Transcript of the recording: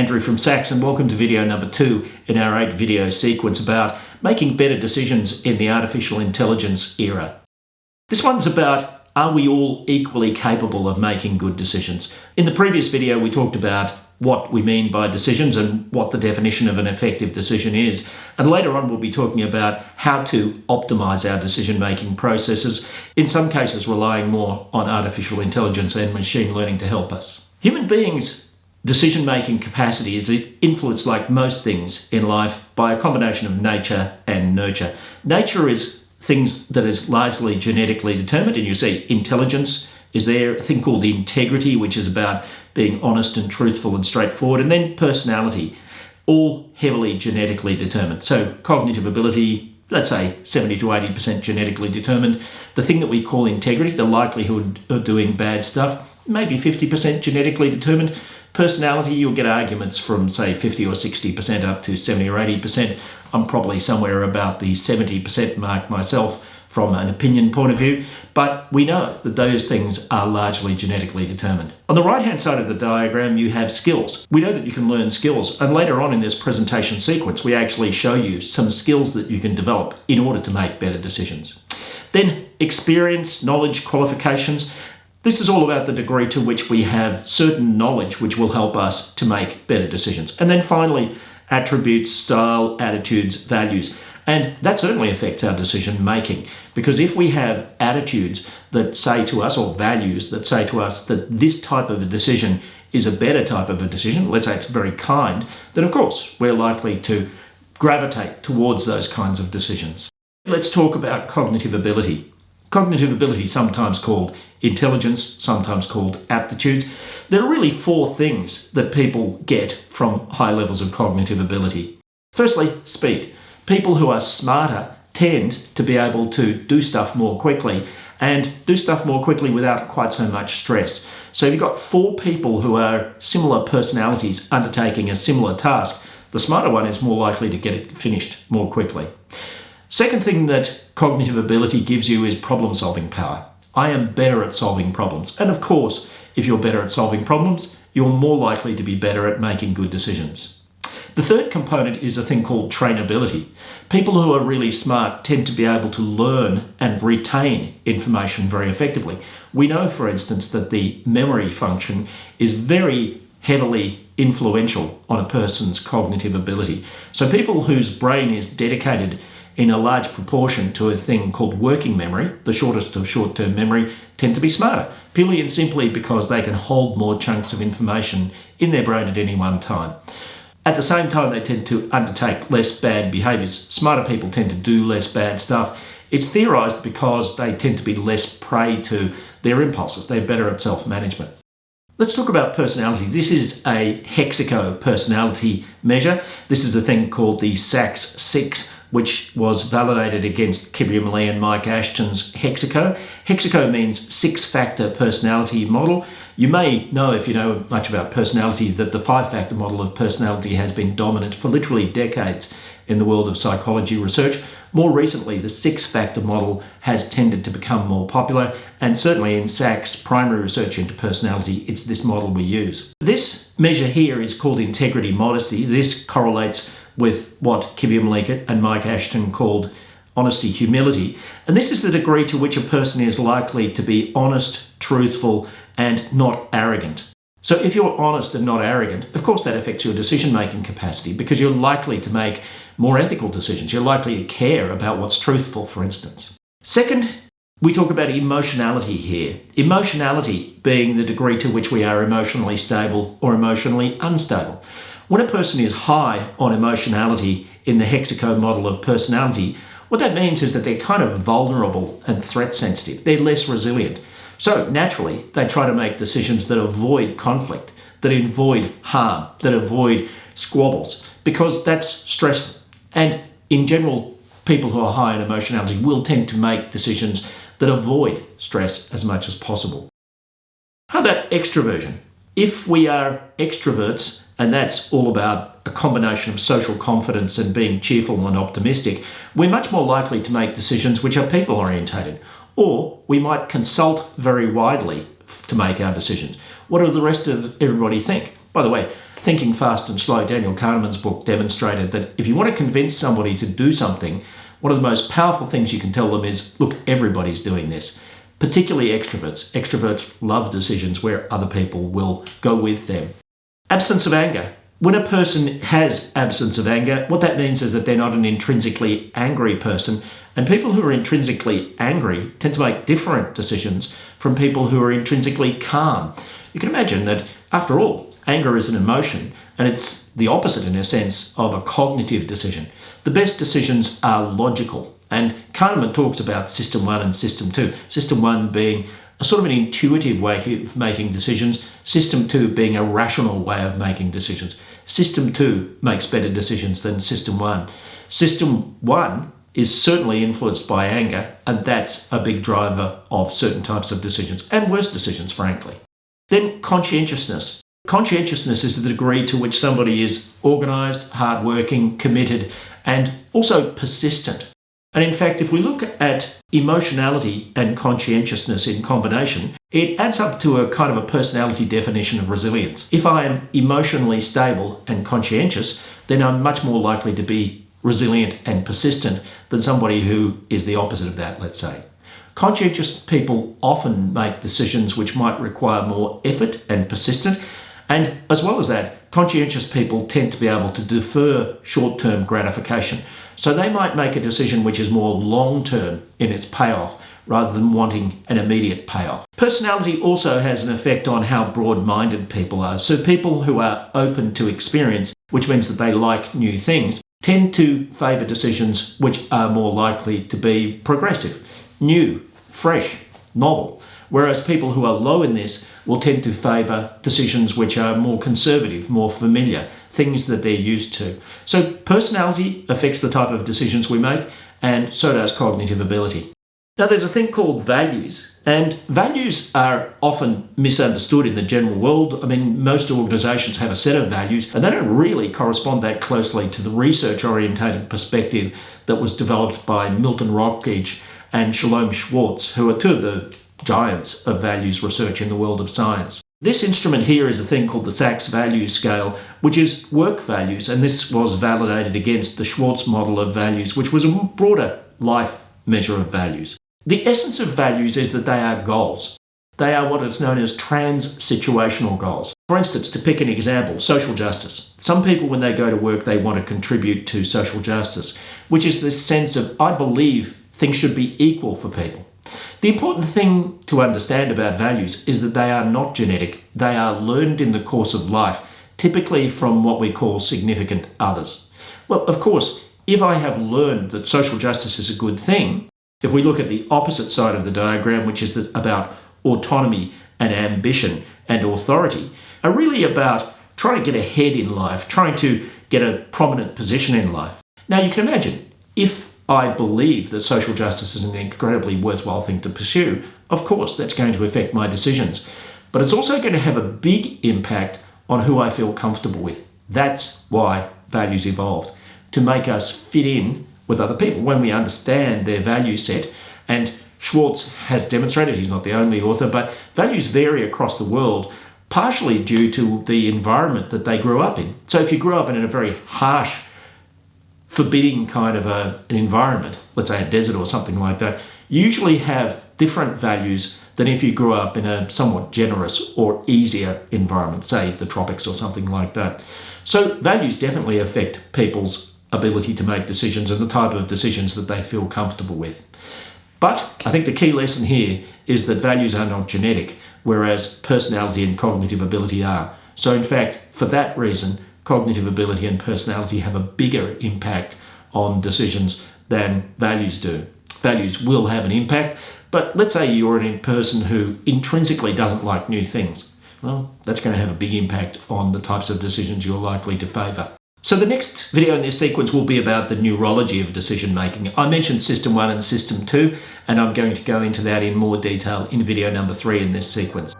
Andrew from Sachs, and welcome to video number 2 in our 8-video sequence about making better decisions in the artificial intelligence era. This one's about, are we all equally capable of making good decisions? In the previous video, we talked about what we mean by decisions and what the definition of an effective decision is. And later on, we'll be talking about how to optimize our decision-making processes, in some cases relying more on artificial intelligence and machine learning to help us. Human beings' decision-making capacity is influenced, like most things in life, by a combination of nature and nurture. Nature is things that is largely genetically determined, and you see intelligence is there, a thing called integrity, which is about being honest and truthful and straightforward, and then personality, all heavily genetically determined. So cognitive ability, let's say 70 to 80% genetically determined. The thing that we call integrity, the likelihood of doing bad stuff, maybe 50% genetically determined. Personality, you'll get arguments from, say, 50 or 60% up to 70 or 80%. I'm probably somewhere about the 70% mark myself from an opinion point of view, but we know that those things are largely genetically determined. On the right-hand side of the diagram, you have skills. We know that you can learn skills, and later on in this presentation sequence, we actually show you some skills that you can develop in order to make better decisions. Then experience, knowledge, qualifications. This is all about the degree to which we have certain knowledge which will help us to make better decisions. And then finally, attributes, style, attitudes, values. And that certainly affects our decision making, because if we have attitudes that say to us, or values that say to us, that this type of a decision is a better type of a decision, let's say it's very kind, then of course we're likely to gravitate towards those kinds of decisions. Let's talk about cognitive ability. Cognitive ability, sometimes called intelligence, sometimes called aptitudes. There are really 4 things that people get from high levels of cognitive ability. Firstly, speed. People who are smarter tend to be able to do stuff more quickly, and do stuff more quickly without quite so much stress. So if you've got 4 people who are similar personalities undertaking a similar task, the smarter one is more likely to get it finished more quickly. Second thing that cognitive ability gives you is problem-solving power. I am better at solving problems. And of course, if you're better at solving problems, you're more likely to be better at making good decisions. The third component is a thing called trainability. People who are really smart tend to be able to learn and retain information very effectively. We know, for instance, that the memory function is very heavily influential on a person's cognitive ability. So people whose brain is dedicated in a large proportion to a thing called working memory, the shortest of short-term memory, tend to be smarter, purely and simply because they can hold more chunks of information in their brain at any one time. At the same time, they tend to undertake less bad behaviours. Smarter people tend to do less bad stuff. It's theorised because they tend to be less prey to their impulses. They're better at self-management. Let's talk about personality. This is a Hexaco personality measure. This is a thing called the Sachs 6, which was validated against Kim Lee and Mike Ashton's Hexaco. Hexaco means 6-factor personality model. You may know, if you know much about personality, that the 5-factor model of personality has been dominant for literally decades in the world of psychology research. More recently, the 6-factor model has tended to become more popular, and certainly in Sachs' primary research into personality, it's this model we use. This measure here is called integrity modesty. This correlates with what Kim Lee and Mike Ashton called honesty humility. And this is the degree to which a person is likely to be honest, truthful, and not arrogant. So if you're honest and not arrogant, of course that affects your decision-making capacity, because you're likely to make more ethical decisions. You're likely to care about what's truthful, for instance. Second, we talk about emotionality here. Emotionality being the degree to which we are emotionally stable or emotionally unstable. When a person is high on emotionality in the Hexaco model of personality, what that means is that they're kind of vulnerable and threat sensitive. They're less resilient. So naturally, they try to make decisions that avoid conflict, that avoid harm, that avoid squabbles, because that's stressful. And in general, people who are high in emotionality will tend to make decisions that avoid stress as much as possible. How about extroversion? If we are extroverts, and that's all about a combination of social confidence and being cheerful and optimistic, we're much more likely to make decisions which are people-orientated. Or we might consult very widely to make our decisions. What do the rest of everybody think? By the way, Thinking Fast and Slow, Daniel Kahneman's book, demonstrated that if you want to convince somebody to do something, one of the most powerful things you can tell them is, look, everybody's doing this, particularly extroverts. Extroverts love decisions where other people will go with them. Absence of anger. When a person has absence of anger, what that means is that they're not an intrinsically angry person. And people who are intrinsically angry tend to make different decisions from people who are intrinsically calm. You can imagine that, after all, anger is an emotion, and it's the opposite, in a sense, of a cognitive decision. The best decisions are logical. And Kahneman talks about System 1 and System 2. System 1 being a sort of an intuitive way of making decisions. System 2 being a rational way of making decisions. System 2 makes better decisions than System 1. System 1 is certainly influenced by anger, and that's a big driver of certain types of decisions, and worse decisions, frankly. Then conscientiousness. Conscientiousness is the degree to which somebody is organised, hardworking, committed, and also persistent. And in fact, if we look at emotionality and conscientiousness in combination, it adds up to a kind of a personality definition of resilience. If I am emotionally stable and conscientious, then I'm much more likely to be resilient and persistent than somebody who is the opposite of that, let's say. Conscientious people often make decisions which might require more effort and persistent. And as well as that, conscientious people tend to be able to defer short-term gratification. So they might make a decision which is more long-term in its payoff rather than wanting an immediate payoff. Personality also has an effect on how broad-minded people are. So people who are open to experience, which means that they like new things, tend to favour decisions which are more likely to be progressive, new, fresh, novel. Whereas people who are low in this will tend to favour decisions which are more conservative, more familiar, things that they're used to. So personality affects the type of decisions we make, and so does cognitive ability. Now there's a thing called values, and values are often misunderstood in the general world. I mean, most organisations have a set of values, and they don't really correspond that closely to the research-orientated perspective that was developed by Milton Rockledge and Shalom Schwartz, who are two of the giants of values research in the world of science. This instrument here is a thing called the Sachs Value Scale, which is work values, and this was validated against the Schwartz model of values, which was a broader life measure of values. The essence of values is that they are goals. They are what is known as trans-situational goals. For instance, to pick an example, social justice. Some people, when they go to work, they want to contribute to social justice, which is this sense of, I believe things should be equal for people. The important thing to understand about values is that they are not genetic. They are learned in the course of life, typically from what we call significant others. Well, of course, if I have learned that social justice is a good thing, if we look at the opposite side of the diagram, which is about autonomy and ambition and authority, are really about trying to get ahead in life, trying to get a prominent position in life. Now you can imagine, if I believe that social justice is an incredibly worthwhile thing to pursue, of course that's going to affect my decisions. But it's also going to have a big impact on who I feel comfortable with. That's why values evolved, to make us fit in with other people when we understand their value set. And Schwartz has demonstrated, he's not the only author, but values vary across the world, partially due to the environment that they grew up in. So if you grew up in a very harsh, forbidding kind of an environment, let's say a desert or something like that, you usually have different values than if you grew up in a somewhat generous or easier environment, say the tropics or something like that. So values definitely affect people's ability to make decisions and the type of decisions that they feel comfortable with. But I think the key lesson here is that values are not genetic, whereas personality and cognitive ability are. So in fact, for that reason, cognitive ability and personality have a bigger impact on decisions than values do. Values will have an impact, but let's say you're a person who intrinsically doesn't like new things. Well, that's going to have a big impact on the types of decisions you're likely to favour. So the next video in this sequence will be about the neurology of decision making. I mentioned System 1 and System 2, and I'm going to go into that in more detail in video number 3 in this sequence.